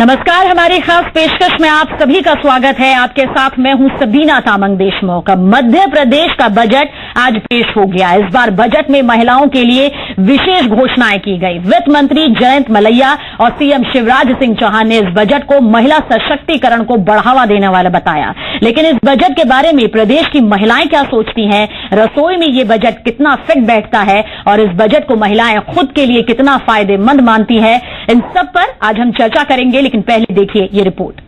नमस्कार, हमारी खास पेशकश में आप सभी का स्वागत है। आपके साथ मैं हूं सबीना तामंग देशमुख। मध्य प्रदेश का बजट आज पेश हो गया। इस बार बजट में महिलाओं के लिए विशेष घोषणाएं की गई। वित्त मंत्री जयंत मलैया और सीएम शिवराज सिंह चौहान ने इस बजट को महिला सशक्तिकरण को बढ़ावा देने वाला बताया। लेकिन इस बजट के बारे में प्रदेश की महिलाएं क्या सोचती हैं, रसोई में ये बजट कितना फिट बैठता है और इस बजट को महिलाएं खुद के लिए कितना फायदेमंद मानती है, इन सब पर आज हम चर्चा करेंगे। लेकिन पहले देखिए ये रिपोर्ट।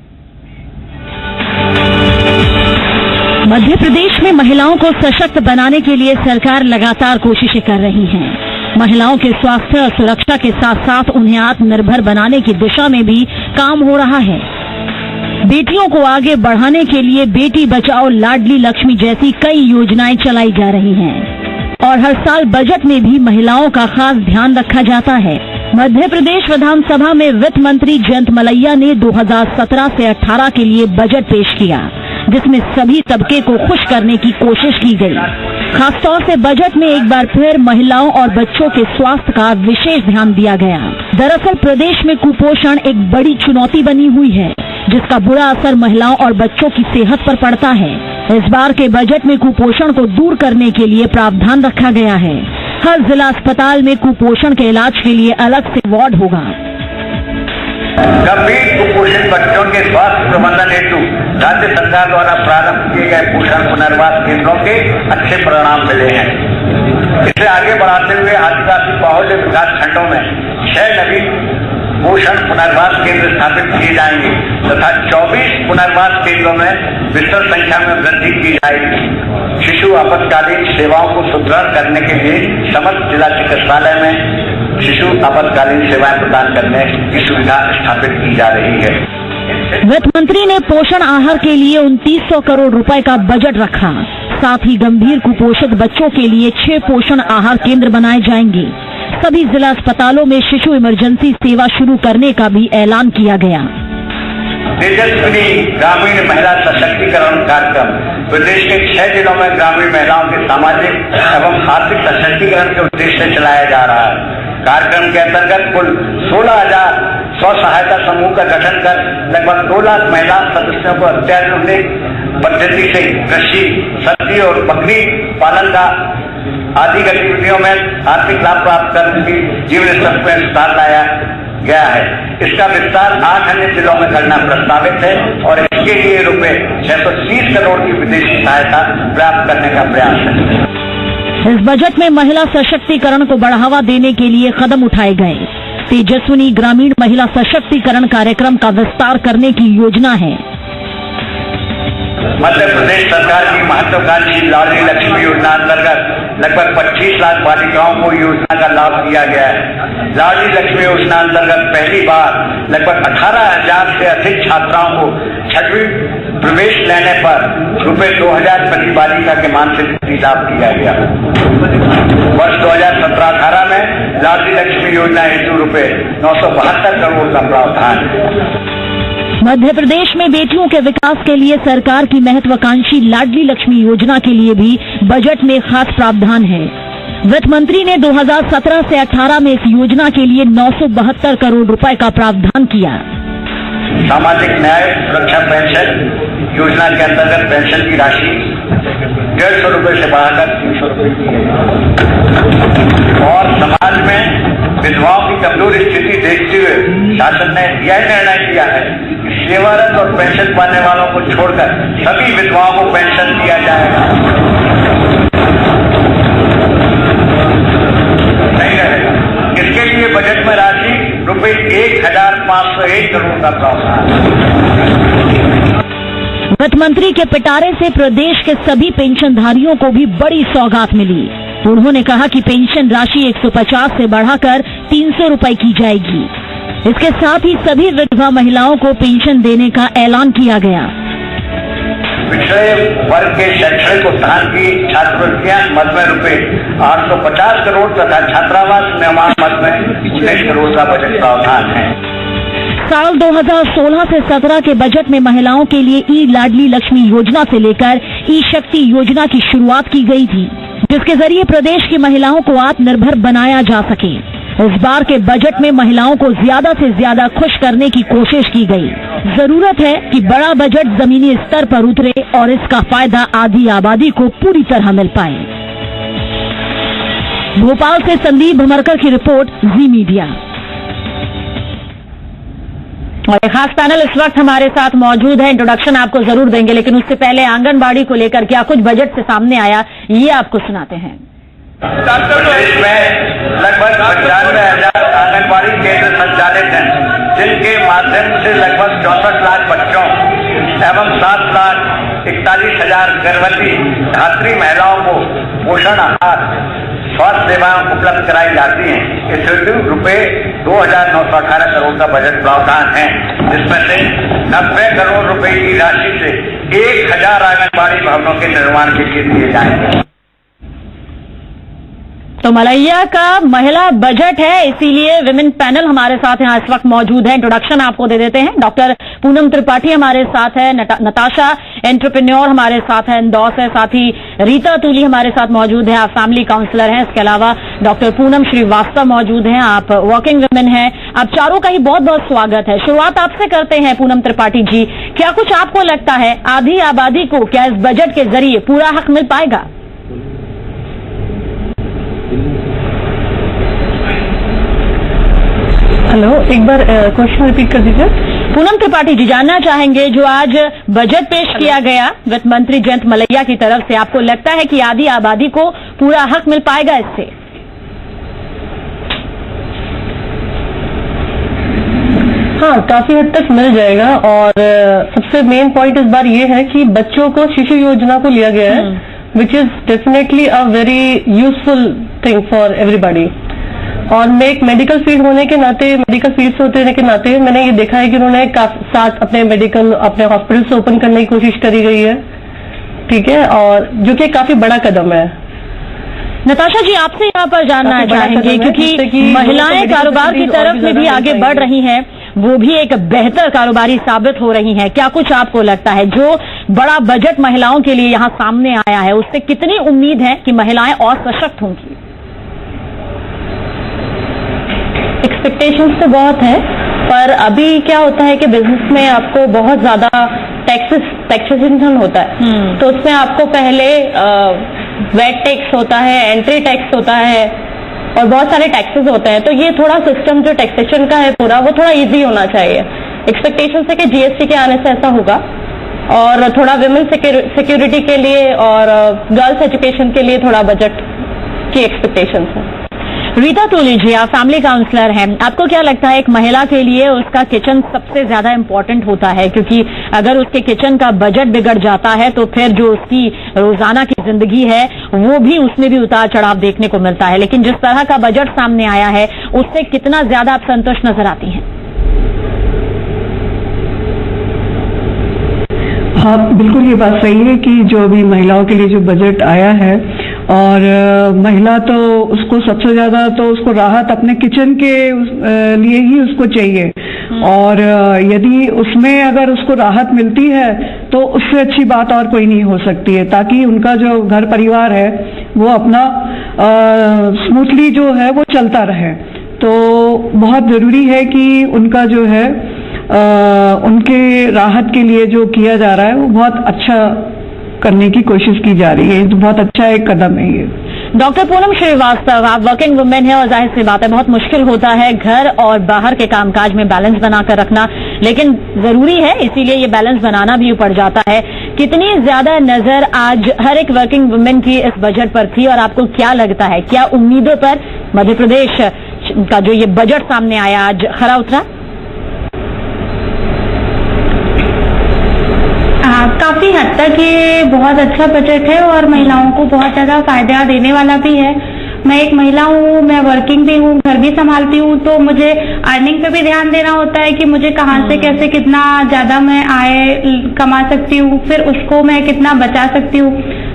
मध्य प्रदेश में महिलाओं को सशक्त बनाने के लिए सरकार लगातार कोशिशें कर रही है। महिलाओं के स्वास्थ्य और सुरक्षा के साथ साथ उन्हें आत्मनिर्भर बनाने की दिशा में भी काम हो रहा है। बेटियों को आगे बढ़ाने के लिए बेटी बचाओ, लाडली लक्ष्मी जैसी कई योजनाएं चलाई जा रही हैं और हर साल बजट में भी महिलाओं का खास ध्यान रखा जाता है। मध्य प्रदेश विधानसभा में वित्त मंत्री जयंत मलैया ने 2017 से 18 के लिए बजट पेश किया, जिसमें सभी तबके को खुश करने की कोशिश की गई। खासतौर से बजट में एक बार फिर महिलाओं और बच्चों के स्वास्थ्य का विशेष ध्यान दिया गया। दरअसल प्रदेश में कुपोषण एक बड़ी चुनौती बनी हुई है, जिसका बुरा असर महिलाओं और बच्चों की सेहत पर पड़ता है। इस बार के बजट में कुपोषण को दूर करने के लिए प्रावधान रखा गया है। हर जिला अस्पताल में कुपोषण के इलाज के लिए अलग से वार्ड होगा। गंभीर कुपोषित बच्चों के स्वास्थ्य प्रबंधन हेतु राज्य सरकार द्वारा प्रारंभ किए गए पोषण पुनर्वास केंद्रों के अच्छे परिणाम मिले हैं। इसे आगे बढ़ाते हुए आदिवासी बाहुल्य विकास खंडों में 6 नवीन पोषण पुनर्वास केंद्र स्थापित किए जाएंगे तथा 24 पुनर्वास केंद्रों में बिस्तर संख्या में वृद्धि की जाएगी। शिशु आपातकालीन सेवाओं को सुदृढ़ करने के लिए समस्त जिला चिकित्सालय में शिशु आपातकालीन सेवाएं प्रदान करने की सुविधा स्थापित की जा रही है। वित्त मंत्री ने पोषण आहार के लिए 2900 करोड़ रुपए का बजट रखा। साथ ही गंभीर कुपोषित बच्चों के लिए 6 पोषण आहार केंद्र बनाए जाएंगे। सभी जिला अस्पतालों में शिशु इमरजेंसी सेवा शुरू करने का भी ऐलान किया गया। तेजस्विनी ग्रामीण महिला सशक्तिकरण कार्यक्रम प्रदेश के 6 जिलों में ग्रामीण महिलाओं के सामाजिक एवं आर्थिक सशक्तिकरण के उद्देश्य से चलाया जा रहा है। कार्यक्रम के अंतर्गत कुल 16,000 स्व सहायता समूह का गठन कर लगभग 2 लाख महिला सदस्यों को अत्याधुनिक पद्धति से कृषि, सब्जी और बकरी पालन का आदि गतिविधियों में आर्थिक लाभ प्राप्त करने की जीवन स्तर में सुधार लाया गया है। इसका विस्तार 8 अन्य जिलों में करना प्रस्तावित है और इसके लिए रुपए 630 करोड़ की विदेशी सहायता प्राप्त करने का प्रयास है। इस बजट में महिला सशक्तिकरण को बढ़ावा देने के लिए कदम उठाए गए। तेजस्विनी ग्रामीण महिला सशक्तिकरण कार्यक्रम का विस्तार करने की योजना है। मध्य प्रदेश सरकार की महत्वाकांक्षी लाडली लक्ष्मी योजना अंतर्गत लगभग 25 लाख बालिकाओं को योजना का लाभ दिया गया है। लाडली लक्ष्मी योजना अंतर्गत पहली बार लगभग 18,000 से अधिक छात्राओं को 6वीं प्रवेश लेने पर रुपए 2,000 प्रति बालिका के मान से लाभ दिया गया। वर्ष 2017-18 में लाडली लक्ष्मी योजना हेतु रुपए 972 करोड़ का प्रावधान है। मध्य प्रदेश में बेटियों के विकास के लिए सरकार की महत्वाकांक्षी लाडली लक्ष्मी योजना के लिए भी बजट में खास प्रावधान है। वित्त मंत्री ने 2017 से 18 में इस योजना के लिए 972 करोड़ रुपए का प्रावधान किया। सामाजिक न्याय सुरक्षा पेंशन योजना के अंतर्गत पेंशन की राशि 150 रुपए से बढ़ाकर 300 रुपए की और समाज में विधवाओं की कमजोर स्थिति देखते हुए शासन ने यह निर्णय किया है कि सेवारत और पेंशन पाने वालों को छोड़कर सभी विधवाओं को पेंशन दिया जाएगा। नहीं रहेगा। इसके लिए बजट में राशि रुपए 1,501 करोड़ का प्रावधान। वित्त मंत्री के पिटारे से प्रदेश के सभी पेंशनधारियों को भी बड़ी सौगात मिली। उन्होंने कहा कि पेंशन राशि 150 से बढ़ाकर 300 रुपए की जाएगी। इसके साथ ही सभी विधवा महिलाओं को पेंशन देने का ऐलान किया गया। पिछड़े वर्ग के शैक्षणिक उत्थान की छात्रवृत्तियां मद में रुपए 850 करोड़ तथा छात्रावास निर्माण मद में 19 करोड़ का बजट प्रावधान है। साल 2016 से 17 के बजट में महिलाओं के लिए ई लाडली लक्ष्मी योजना से लेकर ई शक्ति योजना की शुरुआत की गई थी, जिसके जरिए प्रदेश की महिलाओं को आत्मनिर्भर बनाया जा सके। इस बार के बजट में महिलाओं को ज्यादा से ज्यादा खुश करने की कोशिश की गई। जरूरत है कि बड़ा बजट जमीनी स्तर पर उतरे और इसका फायदा आधी आबादी को पूरी तरह मिल पाए। भोपाल से संदीप भमरकर की रिपोर्ट, जी मीडिया। और एक खास पैनल इस वक्त हमारे साथ मौजूद है। इंट्रोडक्शन आपको जरूर देंगे, लेकिन उससे पहले आंगनबाड़ी को लेकर क्या कुछ बजट से सामने आया, ये आपको सुनाते हैं। प्रदेश में लगभग 95,000 आंगनबाड़ी केंद्र संचालित हैं, जिनके माध्यम से लगभग 64 लाख बच्चों एवं 7,41,000 गर्भवती धात्री महिलाओं को पोषण आहार स्वास्थ्य सेवाएं उपलब्ध कराई जाती हैं। इस हेतु रुपये 2,918 करोड़ का बजट प्रावधान है, जिसमें से 90 करोड़ रुपए की राशि से 1,000 आंगनबाड़ी भवनों के निर्माण के लिए दिए जाएंगे। तो मलैया का महिला बजट है, इसीलिए विमेन पैनल हमारे साथ यहाँ इस वक्त मौजूद है। इंट्रोडक्शन आपको दे देते हैं। डॉक्टर पूनम त्रिपाठी हमारे साथ है, नताशा एंटरप्रेन्योर हमारे साथ है इंदौर से, साथ ही रीता तूली हमारे साथ मौजूद है, आप फैमिली काउंसलर हैं। इसके अलावा डॉक्टर पूनम श्रीवास्तव मौजूद हैं, आप वर्किंग वुमेन हैं। आप चारों का ही बहुत बहुत स्वागत है। शुरुआत आपसे करते हैं पूनम त्रिपाठी जी, क्या कुछ आपको लगता है आधी आबादी को क्या इस बजट के जरिए पूरा हक मिल पाएगा? हेलो, एक बार क्वेश्चन रिपीट कर दीजिए। पूनम त्रिपाठी जी, जानना चाहेंगे जो आज बजट पेश किया गया वित्त मंत्री जयंत मलैया की तरफ से, आपको लगता है कि आधी आबादी को पूरा हक मिल पाएगा इससे? हाँ, काफी हद तक मिल जाएगा। और सबसे मेन पॉइंट इस बार ये है कि बच्चों को शिशु योजना को लिया गया है, which is definitely a very useful thing for everybody. और मैं एक मेडिकल फील्ड होने के नाते, मेडिकल फील्ड से होने के नाते मैंने ये देखा है कि उन्होंने साथ अपने अपने हॉस्पिटल से ओपन करने की कोशिश करी गई है, ठीक है, और जो कि काफी बड़ा कदम है। नताशा जी, आपसे यहाँ पर जानना चाहेंगे, क्योंकि महिलाएं कारोबार की तरफ में भी आगे बढ़ रही हैं, वो भी एक बेहतर कारोबारी साबित हो रही हैं। क्या कुछ आपको लगता है जो बड़ा बजट महिलाओं के लिए यहाँ सामने आया है, उससे कितनी उम्मीद है कि महिलाएं और सशक्त होंगी? एक्सपेक्टेशंस तो बहुत है, पर अभी क्या होता है कि बिजनेस में आपको बहुत ज्यादा टैक्सेशन होता है। तो उसमें आपको पहले वेट टैक्स होता है, एंट्री टैक्स होता है और बहुत सारे टैक्सेस होते हैं। तो ये थोड़ा सिस्टम जो टैक्सेशन का है पूरा, वो थोड़ा इजी होना चाहिए। एक्सपेक्टेशन है कि जीएसटी के आने से ऐसा होगा, और थोड़ा विमेन सिक्योरिटी के लिए और गर्ल्स एजुकेशन के लिए थोड़ा बजट की एक्सपेक्टेशन है। रीता तूली जी, आप फैमिली काउंसलर हैं, आपको क्या लगता है एक महिला के लिए उसका किचन सबसे ज्यादा इंपॉर्टेंट होता है, क्योंकि अगर उसके किचन का बजट बिगड़ जाता है तो फिर जो उसकी रोजाना की जिंदगी है वो भी, उसमें भी उतार चढ़ाव देखने को मिलता है। लेकिन जिस तरह का बजट सामने आया है उससे कितना ज्यादा आप संतुष्ट नजर आती हैं? हाँ, बिल्कुल ये बात सही है कि जो अभी महिलाओं के लिए जो बजट आया है, और महिला तो उसको सबसे ज्यादा तो उसको राहत अपने किचन के लिए ही उसको चाहिए, और यदि उसमें अगर उसको राहत मिलती है तो उससे अच्छी बात और कोई नहीं हो सकती है, ताकि उनका जो घर परिवार है वो अपना स्मूथली जो है वो चलता रहे। तो बहुत जरूरी है कि उनका जो है उनके राहत के लिए जो किया जा रहा है वो बहुत अच्छा करने की कोशिश की जा रही है। तो बहुत अच्छा एक कदम है ये। डॉक्टर पूनम श्रीवास्तव, आप वर्किंग वुमेन है और जाहिर सी बात है बहुत मुश्किल होता है घर और बाहर के कामकाज में बैलेंस बनाकर रखना, लेकिन जरूरी है, इसीलिए ये बैलेंस बनाना भी पड़ जाता है। कितनी ज्यादा नजर आज हर एक वर्किंग वुमेन की इस बजट पर थी, और आपको क्या लगता है क्या उम्मीदों पर मध्य प्रदेश का जो ये बजट सामने आया आज खरा उतरा? काफी हद तक ये बहुत अच्छा बजट है और महिलाओं को बहुत ज्यादा फायदा देने वाला भी है। मैं एक महिला हूँ, मैं वर्किंग भी हूँ, घर भी संभालती हूँ, तो मुझे अर्निंग पे भी ध्यान देना होता है कि मुझे कहाँ से कैसे कितना ज्यादा मैं आय कमा सकती हूँ, फिर उसको मैं कितना बचा सकती हूँ,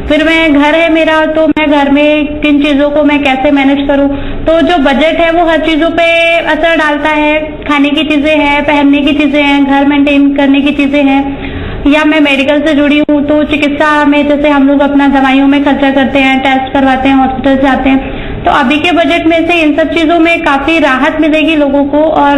फिर मैं घर है मेरा तो मैं घर में किन चीजों को मैं कैसे मैनेज करूँ। तो जो बजट है वो हर चीजों पे असर डालता है। खाने की चीजें हैं, पहनने की चीजें हैं, घर मेंटेन करने की चीजें हैं, या मैं मेडिकल से जुड़ी हूँ तो चिकित्सा में जैसे हम लोग अपना दवाइयों में खर्चा करते हैं, टेस्ट करवाते हैं, हॉस्पिटल जाते हैं, तो अभी के बजट में से इन सब चीजों में काफी राहत मिलेगी लोगों को। और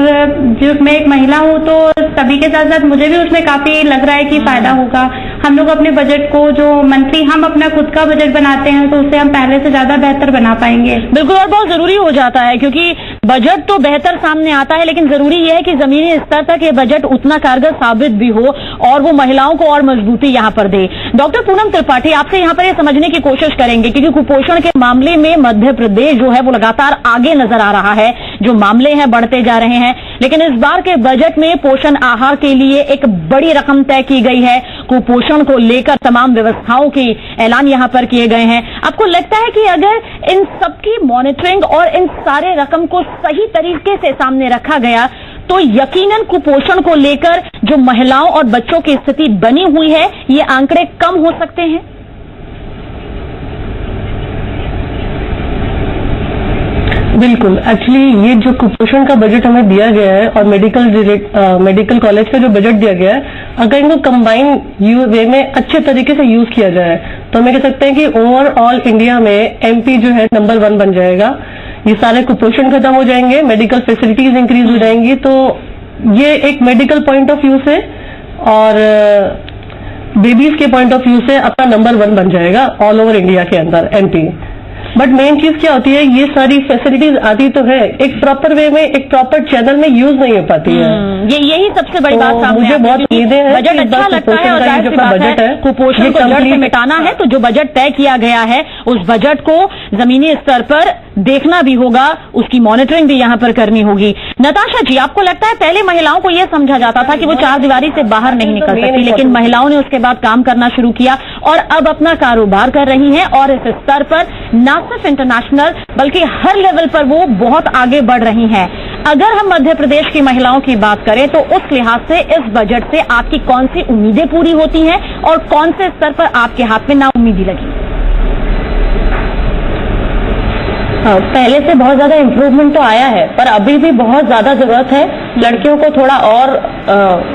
जो मैं एक महिला हूँ तो सभी के साथ साथ मुझे भी उसमें काफी लग रहा है कि फायदा होगा। हम लोग अपने बजट को जो मंथली हम अपना खुद का बजट बनाते हैं तो उससे हम पहले से ज्यादा बेहतर बना पाएंगे। बिल्कुल, और बहुत जरूरी हो जाता है क्योंकि बजट तो बेहतर सामने आता है, लेकिन जरूरी यह है कि जमीनी स्तर तक ये बजट उतना कारगर साबित भी हो और वो महिलाओं को और मजबूती यहाँ पर दे। डॉक्टर पूनम त्रिपाठी, आपसे यहाँ पर ये समझने की कोशिश करेंगे क्योंकि कुपोषण के मामले में मध्य प्रदेश जो है वो लगातार आगे नजर आ रहा है, जो मामले हैं बढ़ते जा रहे हैं, लेकिन इस बार के बजट में पोषण आहार के लिए एक बड़ी रकम तय की गई है। कुपोषण को लेकर तमाम व्यवस्थाओं के ऐलान यहाँ पर किए गए हैं। आपको लगता है कि अगर इन सबकी मॉनिटरिंग और इन सारे रकम को सही तरीके से सामने रखा गया तो यकीनन कुपोषण को लेकर जो महिलाओं और बच्चों की स्थिति बनी हुई है ये आंकड़े कम हो सकते हैं? बिल्कुल, एक्चुअली ये जो कुपोषण का बजट हमें दिया गया है और मेडिकल कॉलेज का जो बजट दिया गया है, अगर इनको कंबाइन वे में अच्छे तरीके से यूज किया जाए तो हमें कह सकते हैं कि ओवरऑल इंडिया में एमपी जो है नंबर 1 बन जाएगा। ये सारे कुपोषण खत्म हो जाएंगे, मेडिकल फैसिलिटीज इंक्रीज हो जाएंगी, तो ये एक मेडिकल पॉइंट ऑफ व्यू से और बेबीज के पॉइंट ऑफ व्यू से अपना नंबर 1 बन जाएगा ऑल ओवर इंडिया के अंदर एमपी। बट मेन चीज क्या होती है, ये सारी फैसिलिटीज आती तो है, एक प्रॉपर वे में, एक प्रॉपर चैनल में यूज नहीं हो पाती है। यही सबसे बड़ी बात सामने मुझे बहुत उम्मीदें हैं। बजट अच्छा लगता है और जाहिर सी बात है कुपोषण को जड़ से मिटाना है तो जो बजट तय किया गया है उस बजट को जमीनी स्तर पर देखना भी होगा, उसकी मॉनिटरिंग भी यहाँ पर करनी होगी। नताशा जी, आपको लगता है पहले महिलाओं को यह समझा जाता था कि वो चार दीवारी से बाहर नहीं निकल सकती, लेकिन महिलाओं ने उसके बाद काम करना शुरू किया और अब अपना कारोबार कर रही हैं और इस स्तर पर न सिर्फ इंटरनेशनल बल्कि हर लेवल पर वो बहुत आगे बढ़ रही हैं। अगर हम मध्य प्रदेश की महिलाओं की बात करें तो उस लिहाज से इस बजट से आपकी कौन सी उम्मीदें पूरी होती हैं और कौन से स्तर पर आपके हाथ में नाउम्मीदी लगी? पहले से बहुत ज्यादा इम्प्रूवमेंट तो आया है, पर अभी भी बहुत ज्यादा जरूरत है लड़कियों को थोड़ा और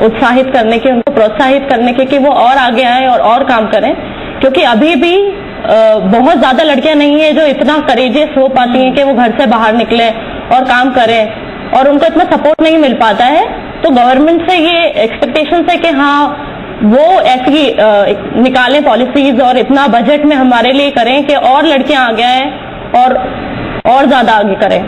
उत्साहित करने की, उनको प्रोत्साहित करने की कि वो और आगे आए और काम करें, क्योंकि अभी भी बहुत ज्यादा लड़कियां नहीं है जो इतना करेजियस हो पाती हैं कि वो घर से बाहर निकले और काम करें, और उनको इतना सपोर्ट नहीं मिल पाता है। तो गवर्नमेंट से ये एक्सपेक्टेशन है कि हाँ वो ऐसी निकालें पॉलिसीज और इतना बजट में हमारे लिए करें कि और लड़कियां आगे आए और ज्यादा आगे करें।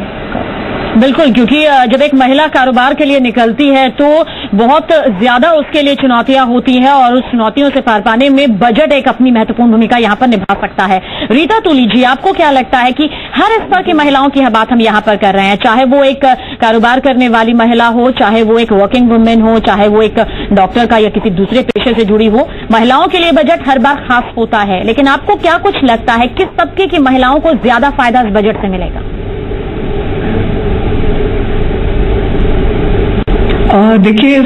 बिल्कुल, क्योंकि जब एक महिला कारोबार के लिए निकलती है तो बहुत ज्यादा उसके लिए चुनौतियां होती हैं और उस चुनौतियों से पार पाने में बजट एक अपनी महत्वपूर्ण भूमिका यहां पर निभा सकता है। रीता तुली जी, आपको क्या लगता है कि हर स्तर की महिलाओं की बात हम यहां पर कर रहे हैं, चाहे वो एक कारोबार करने वाली महिला हो, चाहे वो एक वर्किंग वुमेन हो, चाहे वो एक डॉक्टर का या किसी दूसरे पेशे से जुड़ी हो, महिलाओं के लिए बजट हर बार खास होता है, लेकिन आपको क्या कुछ लगता है किस तबके की महिलाओं को ज्यादा फायदा इस बजट से मिलेगा? देखिए,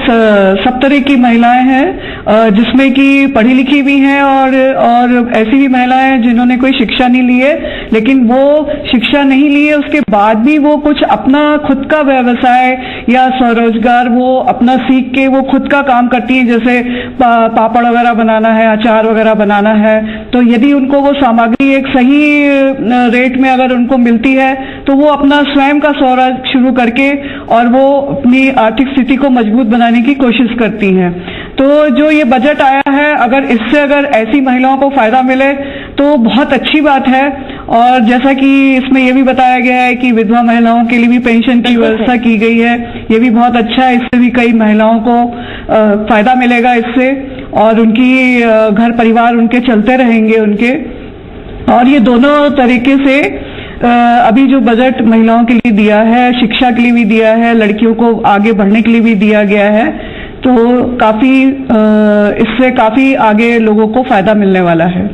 सब तरह की महिलाएं हैं, जिसमें कि पढ़ी लिखी भी हैं और ऐसी भी महिलाएं हैं जिन्होंने कोई शिक्षा नहीं ली है, लेकिन वो शिक्षा नहीं ली है उसके बाद भी वो कुछ अपना खुद का व्यवसाय या स्वरोजगार वो अपना सीख के वो खुद का काम करती हैं, जैसे पापड़ वगैरह बनाना है, अचार वगैरह बनाना है। तो यदि उनको वो सामग्री एक सही रेट में अगर उनको मिलती है तो वो अपना स्वयं का स्वरोजगार शुरू करके और वो अपनी आर्थिक स्थिति को मजबूत बनाने की कोशिश करती हैं। तो जो ये बजट आया है, अगर ऐसी महिलाओं को फायदा मिले तो बहुत अच्छी बात है। और जैसा कि इसमें ये भी बताया गया है कि विधवा महिलाओं के लिए भी पेंशन की व्यवस्था की गई है, ये भी बहुत अच्छा है। इससे भी कई महिलाओं को फायदा मिलेगा इससे, और उनकी घर परिवार उनके चलते रहेंगे उनके। और ये दोनों तरीके से अभी जो बजट महिलाओं के लिए दिया है, शिक्षा के लिए भी दिया है, लड़कियों को आगे बढ़ने के लिए भी दिया गया है, तो इससे काफी आगे लोगों को फायदा मिलने वाला है।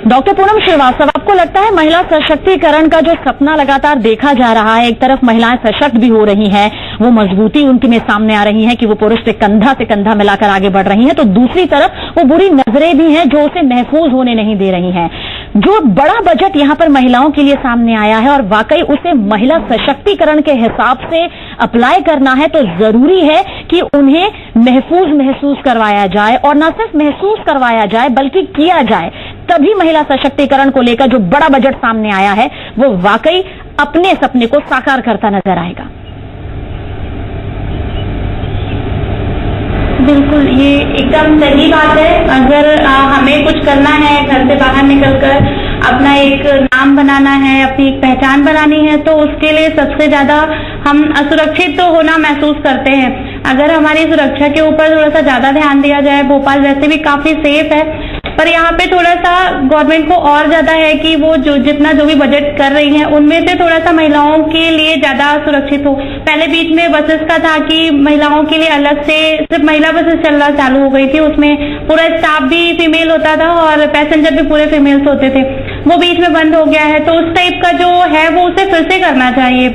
डॉक्टर पूनम श्रीवास्तव, आपको लगता है महिला सशक्तिकरण का जो सपना लगातार देखा जा रहा है, एक तरफ महिलाएं सशक्त भी हो रही हैं, वो मजबूती उनके में सामने आ रही है कि वो पुरुष से कंधा मिलाकर आगे बढ़ रही हैं, तो दूसरी तरफ वो बुरी नजरें भी हैं जो उसे महफूज होने नहीं दे रही हैं। जो बड़ा बजट यहाँ पर महिलाओं के लिए सामने आया है और वाकई उसे महिला सशक्तिकरण के हिसाब से अप्लाई करना है, तो जरूरी है कि उन्हें महसूस करवाया जाए, और न सिर्फ महसूस करवाया जाए बल्कि किया जाए। तभी महिला सशक्तिकरण को लेकर जो बड़ा बजट सामने आया है वो वाकई अपने सपने को साकार करता नजर आएगा। बिल्कुल, ये एकदम सही बात है। अगर हमें कुछ करना है, घर से बाहर निकलकर अपना एक नाम बनाना है, अपनी एक पहचान बनानी है, तो उसके लिए सबसे ज्यादा हम असुरक्षित तो होना महसूस करते हैं। अगर हमारी सुरक्षा के ऊपर थोड़ा सा ज्यादा ध्यान दिया जाए, भोपाल वैसे भी काफी सेफ है, पर यहाँ पे थोड़ा सा गवर्नमेंट को और ज्यादा है कि वो जितना जो भी बजट कर रही है उनमें से थोड़ा सा महिलाओं के लिए ज्यादा सुरक्षित हो। पहले बीच में बसेस का था कि महिलाओं के लिए अलग से सिर्फ महिला बसेस चलना चालू हो गई थी, उसमें पूरा स्टाफ भी फीमेल होता था और पैसेंजर भी पूरे फीमेल्स होते थे, वो बीच में बंद हो गया है। तो उस टाइप का जो है वो उसे फिर से करना चाहिए,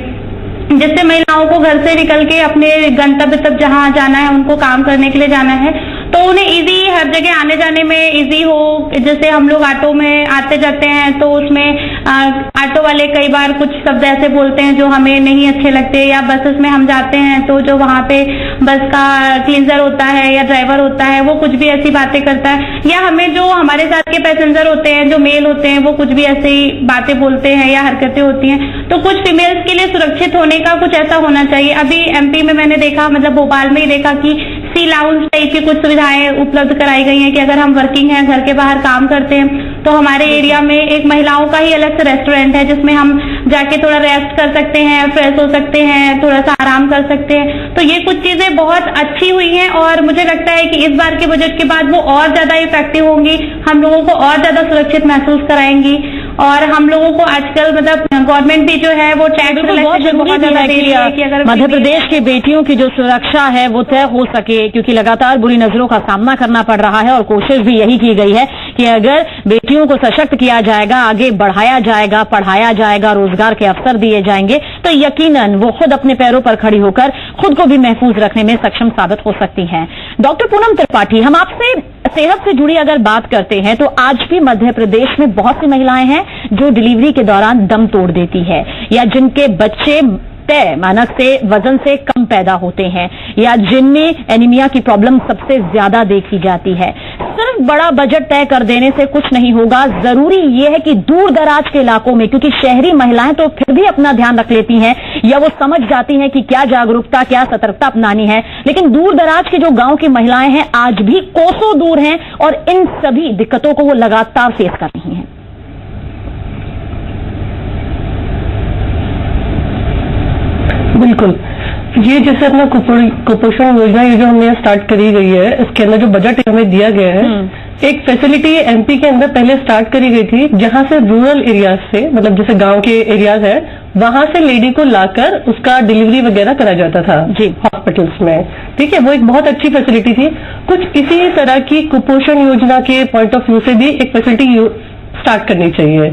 जिससे महिलाओं को घर से निकल के अपने गंतव्य तक जहाँ जाना है, उनको काम करने के लिए जाना है, तो उन्हें इजी, हर जगह आने जाने में इजी हो। जैसे हम लोग ऑटो में आते जाते हैं तो उसमें ऑटो वाले कई बार कुछ शब्द ऐसे बोलते हैं जो हमें नहीं अच्छे लगते, या बसेस में हम जाते हैं तो जो वहाँ पे बस का क्लीनर होता है या ड्राइवर होता है वो कुछ भी ऐसी बातें करता है, या हमें जो हमारे साथ के पैसेंजर होते हैं, जो मेल होते हैं, वो कुछ भी ऐसी बातें बोलते हैं या हरकतें होती हैं। तो कुछ फीमेल्स के लिए सुरक्षित होने का कुछ ऐसा होना चाहिए। अभी एमपी में मैंने देखा, मतलब भोपाल में ही देखा कि सी लाउंज टाइप की कुछ सुविधाएं उपलब्ध कराई गई हैं कि अगर हम वर्किंग हैं, घर के बाहर काम करते हैं, तो हमारे एरिया में एक महिलाओं का ही अलग से रेस्टोरेंट है जिसमें हम जाके थोड़ा रेस्ट कर सकते हैं, फ्रेश हो सकते हैं, थोड़ा सा आराम कर सकते हैं। तो ये कुछ चीजें बहुत अच्छी हुई हैं और मुझे लगता है कि इस बार के बजट के बाद वो और ज्यादा इफेक्टिव होंगी, हम लोगों को और ज्यादा सुरक्षित महसूस कराएंगी। और हम लोगों को आजकल मतलब गवर्नमेंट भी जो है वो टैक्स बहुत जरूरी है कि मध्य प्रदेश की बेटियों की जो सुरक्षा है वो तय हो सके, क्योंकि लगातार बुरी नजरों का सामना करना पड़ रहा है और कोशिश भी यही की गई है कि अगर बेटियों को सशक्त किया जाएगा, आगे बढ़ाया जाएगा, पढ़ाया जाएगा, रोजगार के अवसर दिए जाएंगे, तो यकीनन वो खुद अपने पैरों पर खड़ी होकर खुद को भी महफूज रखने में सक्षम साबित हो सकती हैं। डॉक्टर पूनम त्रिपाठी, हम आपसे सेहत से जुड़ी अगर बात करते हैं तो आज भी मध्य प्रदेश में बहुत सी महिलाएं हैं जो डिलीवरी के दौरान दम तोड़ देती है, या जिनके बच्चे तय मानक से वजन से कम पैदा होते हैं, या जिनमें एनीमिया की प्रॉब्लम सबसे ज्यादा देखी जाती है। सिर्फ बड़ा बजट तय कर देने से कुछ नहीं होगा, जरूरी यह है कि दूर दराज के इलाकों में, क्योंकि शहरी महिलाएं तो फिर भी अपना ध्यान रख लेती हैं या वो समझ जाती हैं कि क्या जागरूकता, क्या सतर्कता अपनानी है, लेकिन दूर दराज की जो गांव की महिलाएं हैं आज भी कोसों दूर हैं और इन सभी दिक्कतों को वो लगातार फेस कर रही हैं। बिल्कुल, ये जैसे अपना कुपोषण योजना ये जो हमने स्टार्ट करी गई है, इसके अंदर जो बजट हमें दिया गया है, एक फैसिलिटी एमपी के अंदर पहले स्टार्ट करी गई थी, जहां से रूरल एरियाज से, मतलब जैसे गांव के एरियाज है, वहां से लेडी को लाकर उसका डिलीवरी वगैरह करा जाता था जी हॉस्पिटल्स में। ठीक है, वो एक बहुत अच्छी फैसिलिटी थी। कुछ इसी तरह की कुपोषण योजना के पॉइंट ऑफ व्यू से भी एक फैसिलिटी स्टार्ट करनी चाहिए,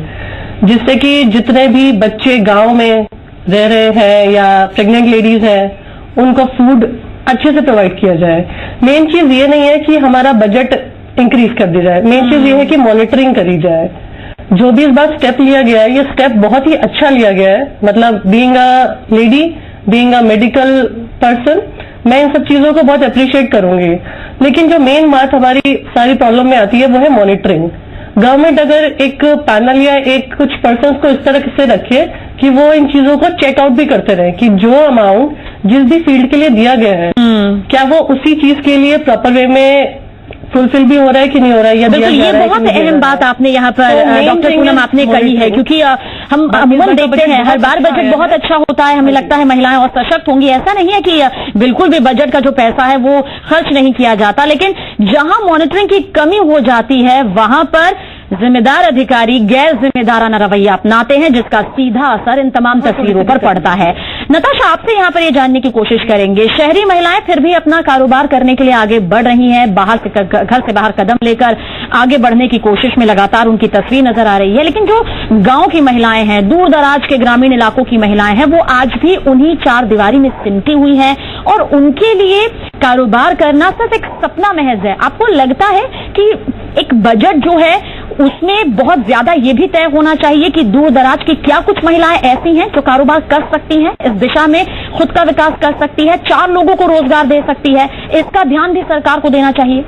जिससे कि जितने भी बच्चे गांव में रह रहे हैं या प्रेग्नेंट लेडीज हैं उनको फूड अच्छे से प्रोवाइड किया जाए। मेन चीज ये नहीं है कि हमारा बजट इंक्रीज कर दिया जाए, मेन चीज ये है कि मॉनिटरिंग करी जाए। जो भी इस बार स्टेप लिया गया है, ये स्टेप बहुत ही अच्छा लिया गया है। मतलब being a lady, being a medical person, मैं इन सब चीजों को बहुत अप्रिशिएट करूंगी। लेकिन जो मेन बात हमारी सारी प्रॉब्लम में आती है वो है मॉनिटरिंग। गवर्नमेंट अगर एक पैनल या एक कुछ पर्सन को इस तरह से रखे कि वो इन चीजों को चेकआउट भी करते रहे कि जो अमाउंट जिस भी फील्ड के लिए दिया गया है क्या वो उसी चीज के लिए प्रॉपर वे में फुलफिल भी हो रहा है कि नहीं हो रहा है, या बिल्कुल, ये बहुत अहम बात आपने यहाँ पर डॉक्टर पूनम आपने कही है, क्योंकि हम अमूमन देखते हैं हर बार बजट बहुत अच्छा होता है, हमें लगता है महिलाएं और सशक्त होंगी। ऐसा नहीं है कि बिल्कुल भी बजट का जो पैसा है वो खर्च नहीं किया जाता, लेकिन जहां मॉनिटरिंग की कमी हो जाती है वहां पर जिम्मेदार अधिकारी गैर जिम्मेदाराना रवैया अपनाते हैं, जिसका सीधा असर इन तमाम तस्वीरों पर पड़ता है। नताशा, आपसे यहाँ पर ये जानने की कोशिश करेंगे, शहरी महिलाएं फिर भी अपना कारोबार करने के लिए आगे बढ़ रही हैं, घर से बाहर कदम लेकर आगे बढ़ने की कोशिश में लगातार उनकी तस्वीर नजर आ रही है, लेकिन जो गांव की महिलाएं हैं, दूर दराज के ग्रामीण इलाकों की महिलाएं हैं, वो आज भी उन्हीं चार दीवारी में सिमटी हुई हैं और उनके लिए कारोबार करना सिर्फ एक सपना महज है। आपको लगता है कि एक बजट जो है उसमें बहुत ज्यादा ये भी तय होना चाहिए कि दूर दराज की क्या कुछ महिलाएं ऐसी हैं जो कारोबार कर सकती हैं, इस दिशा में खुद का विकास कर सकती है, चार लोगों को रोजगार दे सकती है, इसका ध्यान भी सरकार को देना चाहिए?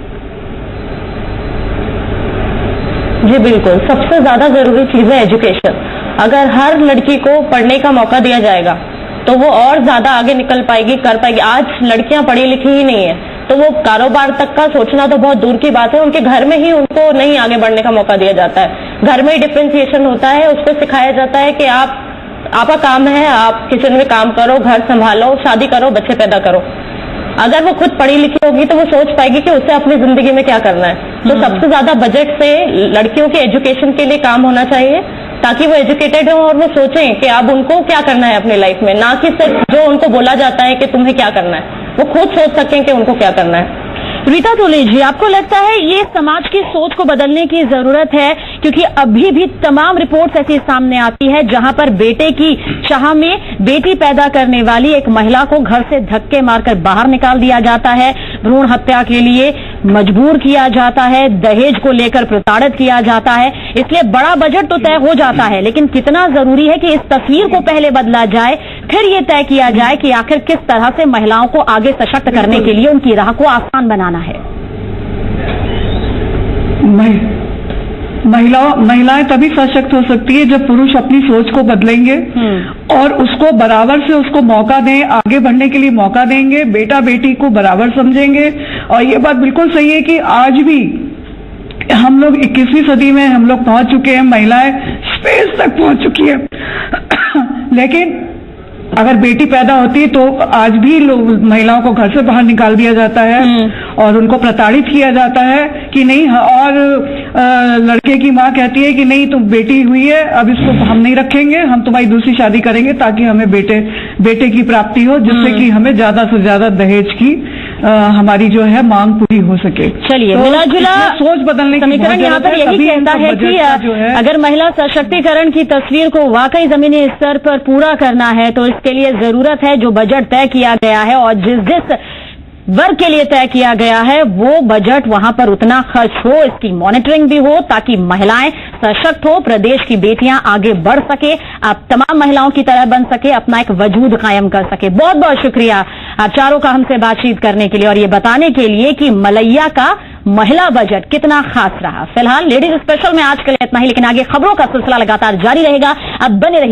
जी बिल्कुल, सबसे ज्यादा जरूरी चीज है एजुकेशन। अगर हर लड़की को पढ़ने का मौका दिया जाएगा तो वो और ज्यादा आगे निकल पाएगी, कर पाएगी। आज लड़कियां पढ़ी लिखी ही नहीं है तो वो कारोबार तक का सोचना तो बहुत दूर की बात है, उनके घर में ही उनको नहीं आगे बढ़ने का मौका दिया जाता है। घर में ही डिफरेंशिएशन होता है, उसको सिखाया जाता है कि आपका काम है, आप किचन में काम करो, घर संभालो, शादी करो, बच्चे पैदा करो। अगर वो खुद पढ़ी लिखी होगी तो वो सोच पाएगी कि उसे अपनी जिंदगी में क्या करना है। तो सबसे ज्यादा बजट से लड़कियों के एजुकेशन के लिए काम होना चाहिए ताकि वो एजुकेटेड हो और वो सोचें कि अब उनको क्या करना है अपनी लाइफ में, ना कि सिर्फ जो उनको बोला जाता है कि तुम्हें क्या करना है, वो खुद सोच सकें कि उनको क्या करना है। रीता तोले जी, आपको लगता है ये समाज की सोच को बदलने की जरूरत है? क्योंकि अभी भी तमाम रिपोर्ट्स ऐसी सामने आती है जहां पर बेटे की चाह में बेटी पैदा करने वाली एक महिला को घर से धक्के मारकर बाहर निकाल दिया जाता है, भ्रूण हत्या के लिए मजबूर किया जाता है, दहेज को लेकर प्रताड़ित किया जाता है। इसलिए बड़ा बजट तो तय हो जाता है, लेकिन कितना जरूरी है कि इस तस्वीर को पहले बदला जाए, फिर ये तय किया जाए कि आखिर किस तरह से महिलाओं को आगे सशक्त करने के लिए उनकी राह को आसान बनाना है। महिलाएं तभी सशक्त हो सकती है जब पुरुष अपनी सोच को बदलेंगे और उसको बराबर से उसको मौका दें, आगे बढ़ने के लिए मौका देंगे, बेटा बेटी को बराबर समझेंगे। और ये बात बिल्कुल सही है कि आज भी हम लोग 21वीं सदी में हम लोग पहुंच चुके हैं, महिलाएं स्पेस तक पहुंच चुकी है। लेकिन अगर बेटी पैदा होती है तो आज भी महिलाओं को घर से बाहर निकाल दिया जाता है और उनको प्रताड़ित किया जाता है कि नहीं। और लड़के की माँ कहती है कि नहीं, तुम बेटी हुई है, अब इसको हम नहीं रखेंगे, हम तुम्हारी दूसरी शादी करेंगे ताकि हमें बेटे की प्राप्ति हो, जिससे कि हमें ज्यादा से ज्यादा दहेज की हमारी जो है मांग पूरी हो सके। चलिए, तो मिला जुला सोच बदलने की समीकरण यहाँ पर यही कहता है कि अगर महिला सशक्तिकरण की तस्वीर को वाकई जमीनी स्तर पर पूरा करना है तो इसके लिए जरूरत है जो बजट तय किया गया है और जिस वर्ग के लिए तय किया गया है वो बजट वहां पर उतना खर्च हो, इसकी मॉनिटरिंग भी हो ताकि महिलाएं सशक्त हो, प्रदेश की बेटियां आगे बढ़ सके, आप तमाम महिलाओं की तरह बन सके, अपना एक वजूद कायम कर सके। बहुत बहुत शुक्रिया आप चारों का हमसे बातचीत करने के लिए और ये बताने के लिए कि मलैया का महिला बजट कितना खास रहा। फिलहाल लेडीज स्पेशल में आज के लिए इतना ही, लेकिन आगे खबरों का सिलसिला लगातार जारी रहेगा। अब बने रहिए।